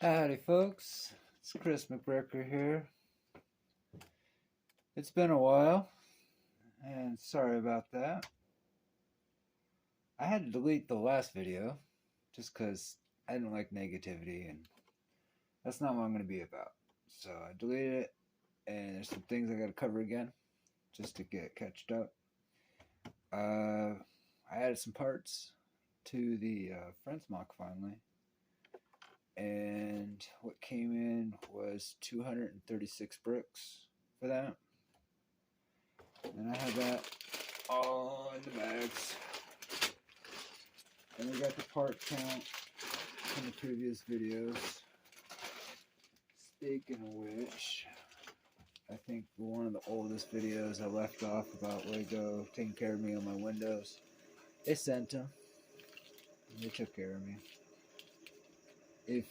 Howdy, folks. It's Chris McBrecker here. It's been a while, and sorry about that. I had to delete the last video just because I didn't like negativity, and that's not what I'm going to be about. So I deleted it, and there's some things I got to cover again just to get catched up. I added some parts to the Friends mock finally, and what came in was 236 bricks for that. And I have that all in the bags. And we got the part count from the previous videos. Speaking of which, I think one of the oldest videos I left off about Lego taking care of me on my windows, they sent them. They took care of me. If,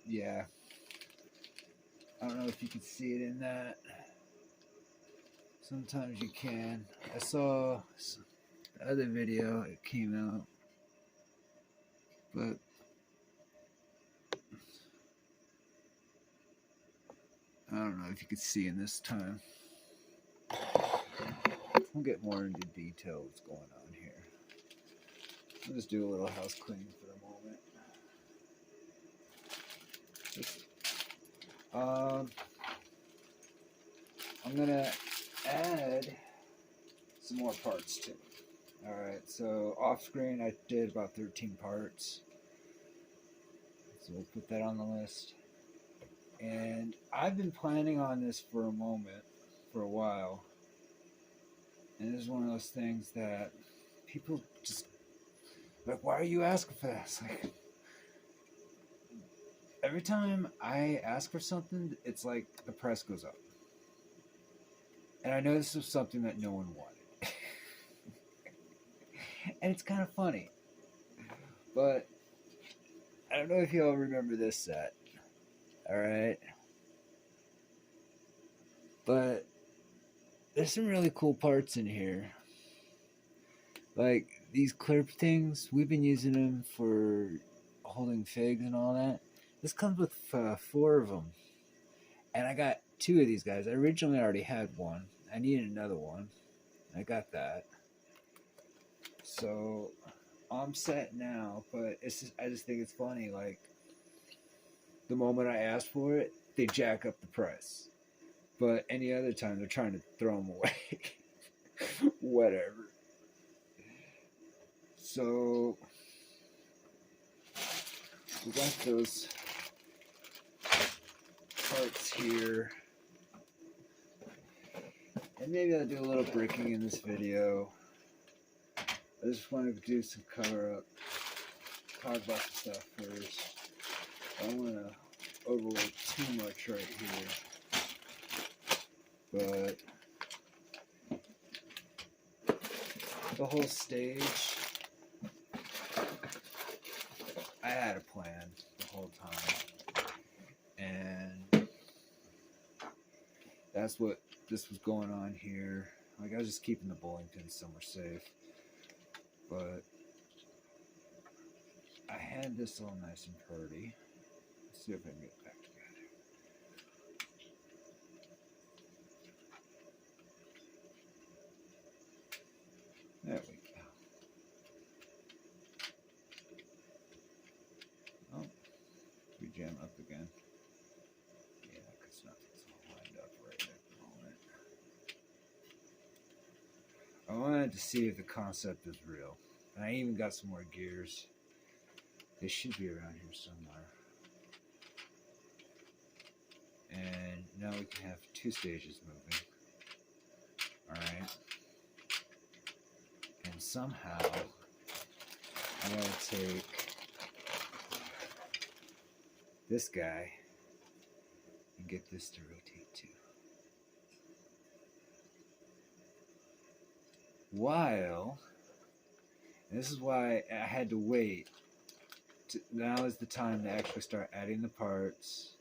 yeah. I don't know if you can see it in that. Sometimes you can. I saw the other video, it came out, but I don't know if you could see in this time. We'll get more into detail what's going on here. I'll just do a little house cleaning for the moment. I'm gonna add some more parts to it. Alright, so off screen I did about 13 parts. So we'll put that on the list. And I've been planning on this for a while. And this is one of those things that people just like, why are you asking for this? Like, every time I ask for something, it's like the price goes up. And I know this was something that no one wanted. And it's kind of funny. But I don't know if y'all remember this set. Alright? But there's some really cool parts in here. Like these clip things, we've been using them for holding figs and all that. This comes with 4 of them. And I got 2 of these guys. I originally already had one. I needed another one. I got that. So I'm set now, but I just think it's funny. Like, the moment I ask for it, they jack up the price. But any other time, they're trying to throw them away. Whatever. So we got those parts here. And maybe I'll do a little bricking in this video. I just wanted to do some cover up, talk about some stuff first. I don't want to overload too much right here. But the whole stage, I had a plan the whole time. And that's what this was going on here. Like, I was just keeping the bowling pins somewhere safe. But I had this all nice and pretty. Let's see if I can get it back together. There we go. Oh, we jam up again. Yeah, because nothing's all lined up right at the moment. I wanted to see if the concept is real. And I even got some more gears. They should be around here somewhere. And now we can have 2 stages moving. Alright. And somehow I'm going to take this guy and get this to rotate too. While, and this is why I had to wait, now is the time to actually start adding the parts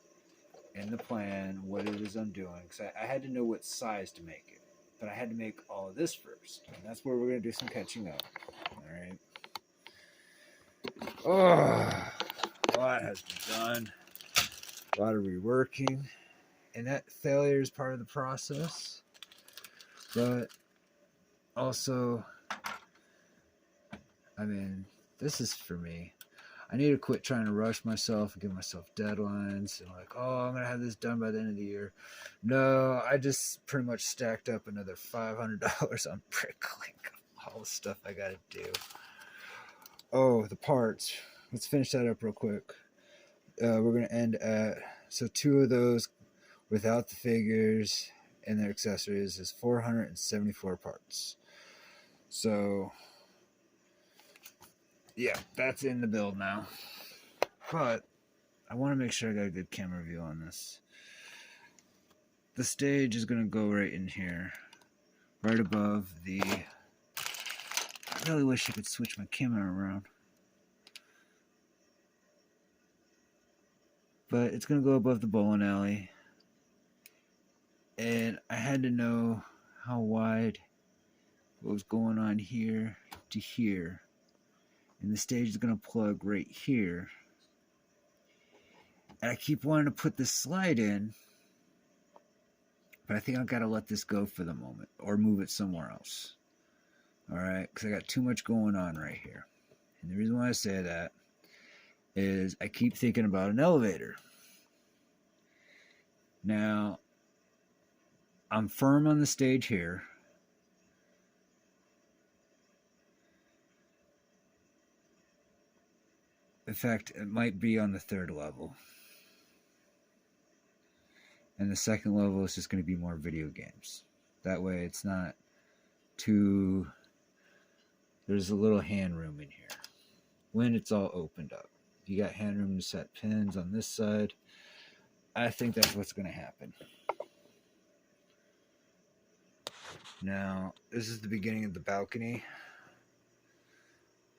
and the plan, what it is I'm doing, because I had to know what size to make it, but I had to make all of this first, and that's where we're going to do some catching up. Alright. Oh, well, lot has been done, a lot of reworking, and that failure is part of the process. But also, I mean, this is for me. I need to quit trying to rush myself and give myself deadlines and like, oh, I'm gonna have this done by the end of the year. No, I just pretty much stacked up another $500 on Bricklink. All the stuff I gotta do. Oh, the parts. Let's finish that up real quick. We're gonna end at, so 2 of those without the figures and their accessories is 474 parts. So yeah, that's in the build now. But I want to make sure I got a good camera view on this. The stage is going to go right in here, right above the... I really wish I could switch my camera around. But it's going to go above the bowling alley. And I had to know how wide what was going on here to here. And the stage is going to plug right here. And I keep wanting to put this slide in, but I think I've got to let this go for the moment or move it somewhere else. Alright, because I got too much going on right here. And the reason why I say that is I keep thinking about an elevator. Now, I'm firm on the stage here. In fact, it might be on the 3rd level. And the 2nd level is just going to be more video games. That way it's not too... There's a little hand room in here. When it's all opened up. You got hand room to set pins on this side. I think that's what's going to happen. Now, this is the beginning of the balcony.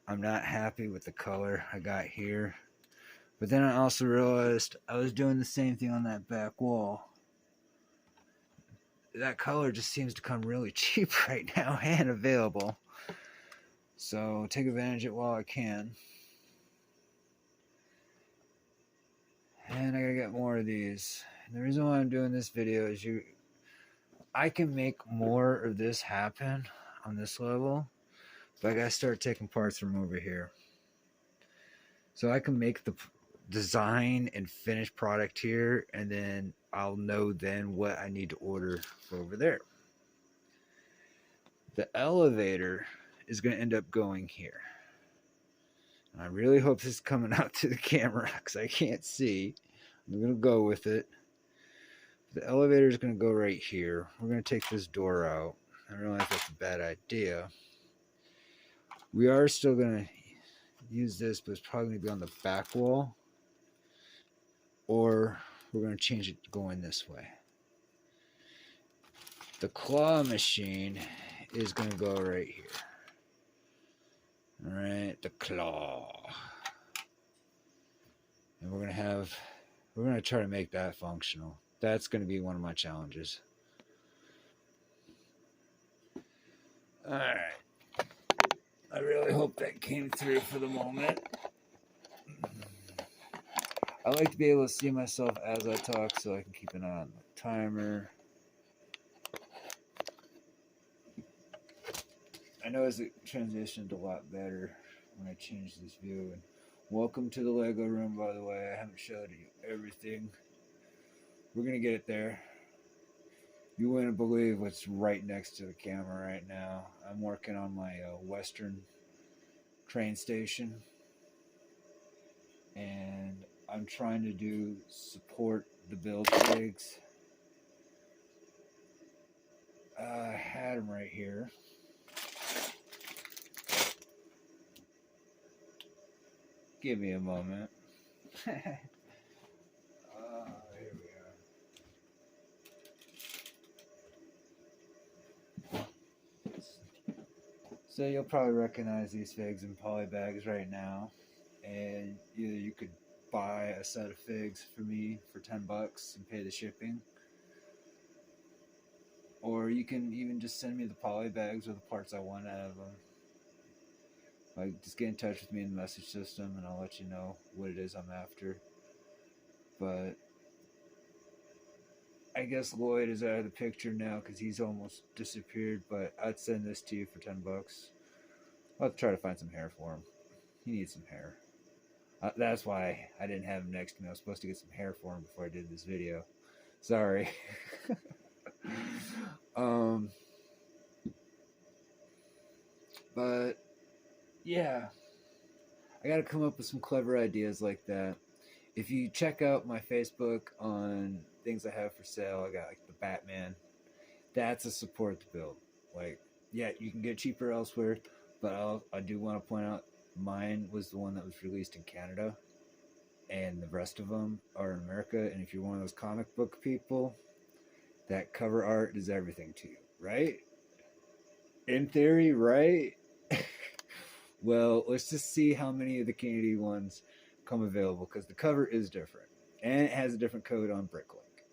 I'm not happy with the color I got here. But then I also realized I was doing the same thing on that back wall. That color just seems to come really cheap right now and available. So take advantage of it while I can. And I gotta get more of these. And the reason why I'm doing this video is I can make more of this happen on this level. But I gotta start taking parts from over here. So I can make the design and finished product here, and then I'll know then what I need to order for over there. The elevator is going to end up going here. And I really hope this is coming out to the camera because I can't see. I'm going to go with it. The elevator is going to go right here. We're going to take this door out. I realize that's a bad idea. We are still going to use this, but it's probably going to be on the back wall. Or we're going to change it going this way. The claw machine is going to go right here. Alright, the claw. And we're going to try to make that functional. That's going to be one of my challenges. Alright. I really hope that came through for the moment. I like to be able to see myself as I talk so I can keep an eye on the timer. I noticed it transitioned a lot better when I changed this view. And welcome to the Lego room, by the way. I haven't showed you everything. We're going to get it there. You wouldn't believe what's right next to the camera right now. I'm working on my Western train station. And I'm trying to support the build rigs. I had them right here. Give me a moment. Here we are. So you'll probably recognize these figs in poly bags right now. And either you could buy a set of figs for me for $10 and pay the shipping, or you can even just send me the poly bags or the parts I want out of them. Like, just get in touch with me in the message system, and I'll let you know what it is I'm after. But I guess Lloyd is out of the picture now because he's almost disappeared. But I'd send this to you for $10. I'll try to find some hair for him. He needs some hair. That's why I didn't have him next to me. I was supposed to get some hair for him before I did this video. Sorry. But yeah, I got to come up with some clever ideas like that. If you check out my Facebook on things I have for sale, I got like the Batman. That's a support the build. Like, yeah, you can get cheaper elsewhere, but I do want to point out mine was the one that was released in Canada, and the rest of them are in America. And if you're one of those comic book people, that cover art is everything to you, right? In theory, right? Well, let's just see how many of the Canadian ones come available, because the cover is different and it has a different code on Bricklink.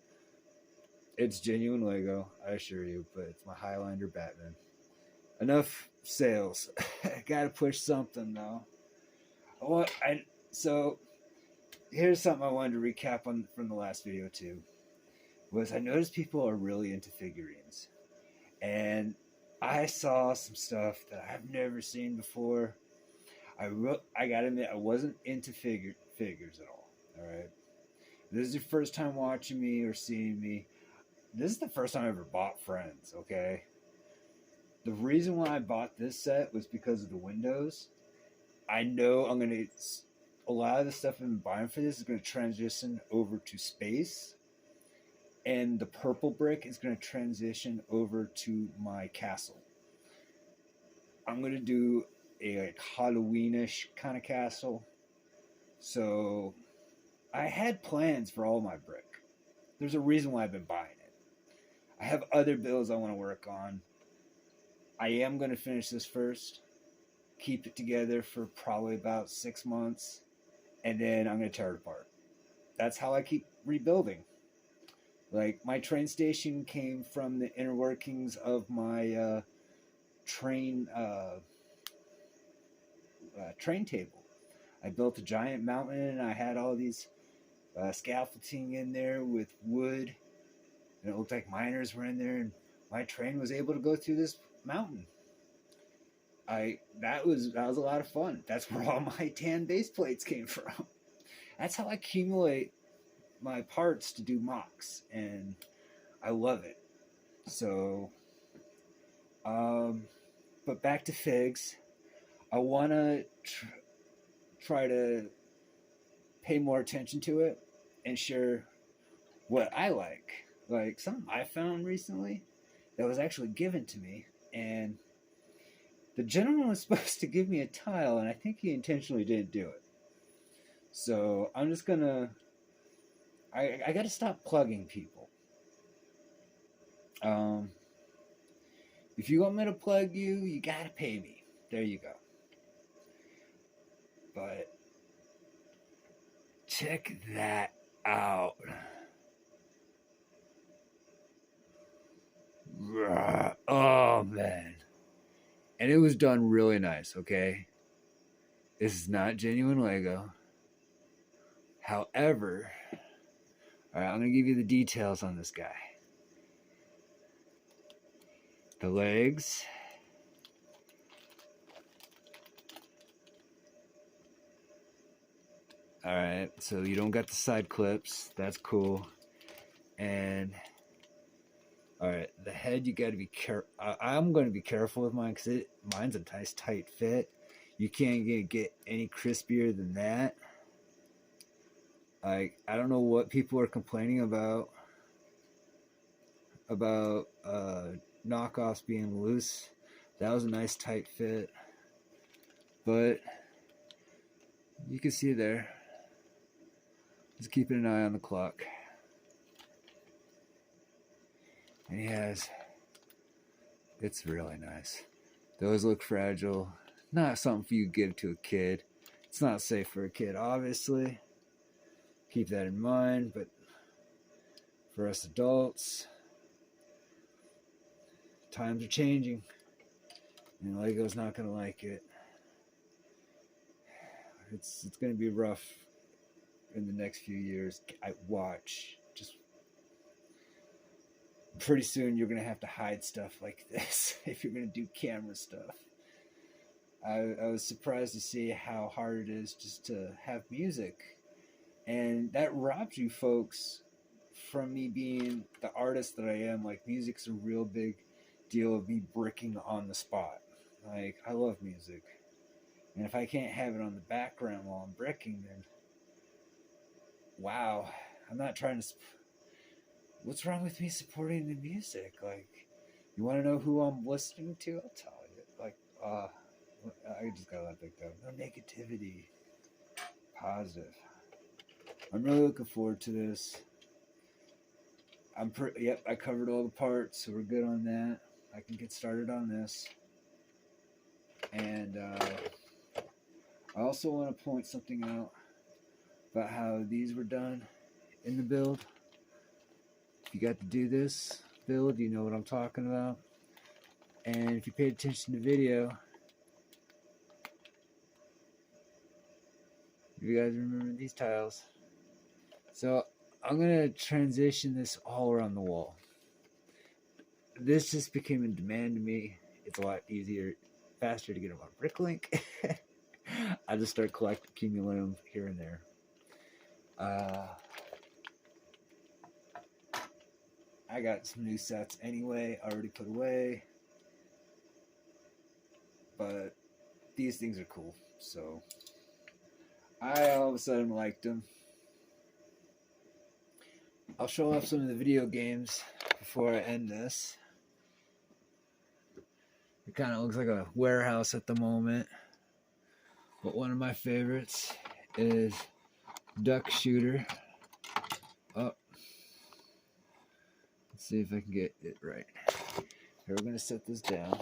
It's genuine Lego, I assure you, but it's my Highlander Batman. Enough sales. I gotta push something though. So here's something I wanted to recap on from the last video too. Was I noticed people are really into figurines, and I saw some stuff that I've never seen before. I gotta admit, I wasn't into figures at all. All right, this is your first time watching me or seeing me. This is the first time I ever bought Friends. Okay, the reason why I bought this set was because of the windows. I know a lot of the stuff I've been buying for this is gonna transition over to space, and the purple brick is gonna transition over to my castle. I'm gonna do a like Halloweenish kind of castle. So I had plans for all my brick. There's a reason why I've been buying it. I have other builds I want to work on. I am going to finish this first, keep it together for probably about 6 months, and then I'm going to tear it apart. That's how I keep rebuilding. Like, my train station came from the inner workings of my train table. I built a giant mountain, and I had all these scaffolding in there with wood, and it looked like miners were in there, and my train was able to go through this mountain. That was a lot of fun. That's where all my tan base plates came from. That's how I accumulate my parts to do mocks, and I love it. So, but back to figs. I want to try to pay more attention to it and share what I like. Like something I found recently that was actually given to me, and the gentleman was supposed to give me a tile, and I think he intentionally didn't do it. So I'm just gonna I gotta stop plugging people. If you want me to plug you, you gotta pay me. There you go. But check that out. Oh man. And it was done really nice, okay? This is not genuine Lego. However, alright, I'm gonna give you the details on this guy. The legs. Alright, so you don't got the side clips. That's cool. And alright, the head, you gotta be careful. I'm gonna be careful with mine because mine's a nice tight fit. You can't get any crispier than that. Like, I don't know what people are complaining about knockoffs being loose. That was a nice tight fit, but you can see there. Just keeping an eye on the clock. And it's really nice. Those look fragile. Not something for you to give to a kid. It's not safe for a kid, obviously. Keep that in mind, but for us adults, times are changing, and Lego's not going to like it. it's going to be rough in the next few years. I watch. Just pretty soon you're going to have to hide stuff like this if you're going to do camera stuff. I was surprised to see how hard it is just to have music. And that robs you folks from me being the artist that I am. Like, music's a real big deal of me bricking on the spot. Like, I love music. And if I can't have it on the background while I'm bricking, then wow, I'm not trying to. What's wrong with me supporting the music? Like, you want to know who I'm listening to? I'll tell you. Like, I just gotta let that go. No negativity. Positive. I'm really looking forward to this. Yep, I covered all the parts, so we're good on that. I can get started on this. And I also want to point something out about how these were done in the build. If you got to do this build, you know what I'm talking about. And if you paid attention to the video, you guys remember these tiles. So I'm going to transition this all around the wall. This just became a demand to me. It's a lot easier, faster to get them on Bricklink. I just start accumulating them here and there. I got some new sets anyway, already put away. But these things are cool, so I all of a sudden liked them. I'll show off some of the video games before I end this. It kind of looks like a warehouse at the moment. But one of my favorites is Duck Shooter. Oh. Let's see if I can get it right. Here, we're going to set this down.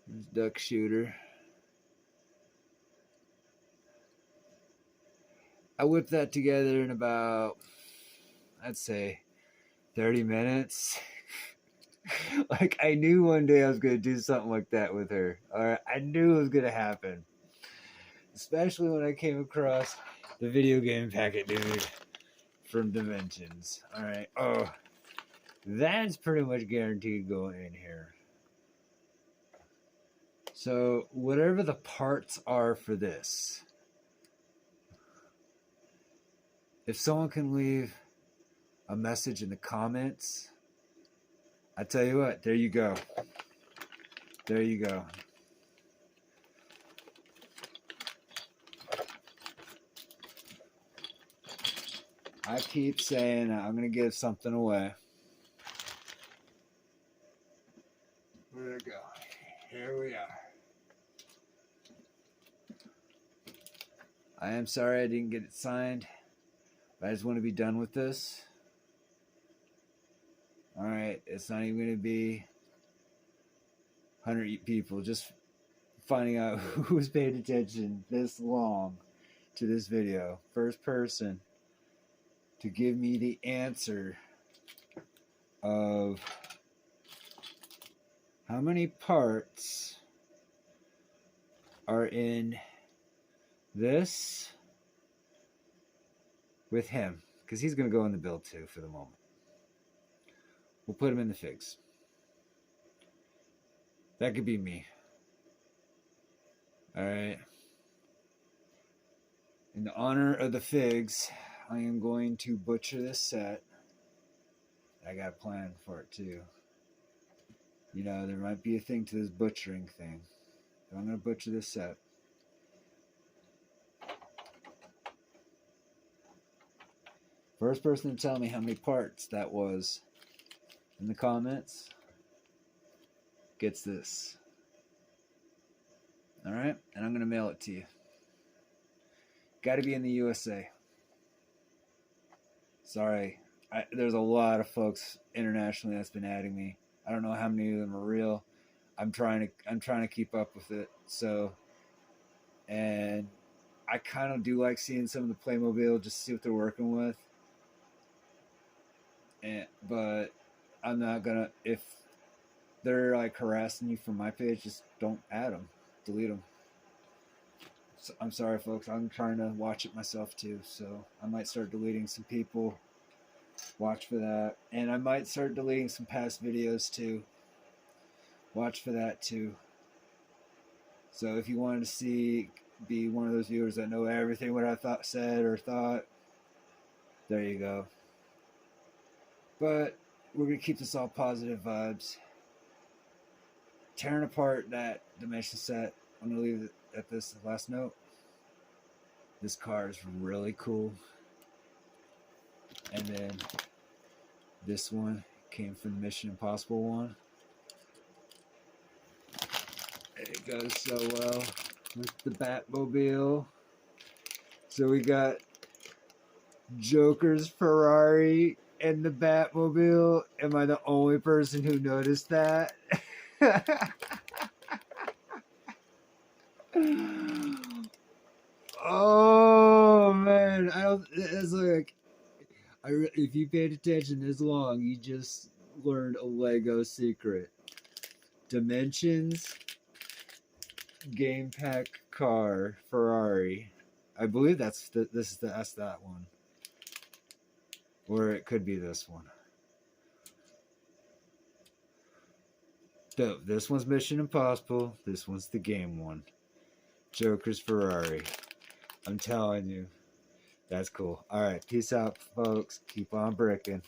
There's Duck Shooter. I whipped that together in about, I'd say, 30 minutes. Like, I knew one day I was going to do something like that with her. Or I knew it was going to happen. Especially when I came across the video game packet dude from Dimensions. Alright. Oh, that's pretty much guaranteed going in here. So, whatever the parts are for this, if someone can leave a message in the comments, I tell you what, there you go. There you go. I keep saying I'm going to give something away. Where'd it go? Here we are. I am sorry I didn't get it signed, but I just want to be done with this. Alright, it's not even going to be 100 people. Just finding out who's paid attention this long to this video. First person to give me the answer of how many parts are in this with him. Because he's going to go in the build too for the moment. We'll put him in the figs. That could be me. Alright. In the honor of the figs, I am going to butcher this set. I got a plan for it too. You know, there might be a thing to this butchering thing. But I'm going to butcher this set. First person to tell me how many parts that was in the comments gets this. Alright? And I'm going to mail it to you. Got to be in the USA. Sorry. There's a lot of folks internationally that's been adding me. I don't know how many of them are real. I'm trying to keep up with it. So, and I kind of do like seeing some of the Playmobil, just see what they're working with. But I'm not gonna, if they're like harassing you from my page, just don't add them, delete them. So, I'm sorry, folks. I'm trying to watch it myself too, so I might start deleting some people. Watch for that, and I might start deleting some past videos too. Watch for that too. So if you wanted to be one of those viewers that know everything what I said or thought, there you go. But we're gonna keep this all positive vibes. Tearing apart that dimension set. I'm gonna leave it at this last note. This car is really cool. And then this one came from the Mission Impossible one. It goes so well with the Batmobile. So we got Joker's Ferrari and the Batmobile. Am I the only person who noticed that? Oh man, I don't. It's like, if you paid attention this long, you just learned a Lego secret. Dimensions, game pack car, Ferrari. I believe that's that one, or it could be this one. So this one's Mission Impossible. This one's the game one. Joker's Ferrari. I'm telling you, that's cool. All right, peace out, folks. Keep on bricking.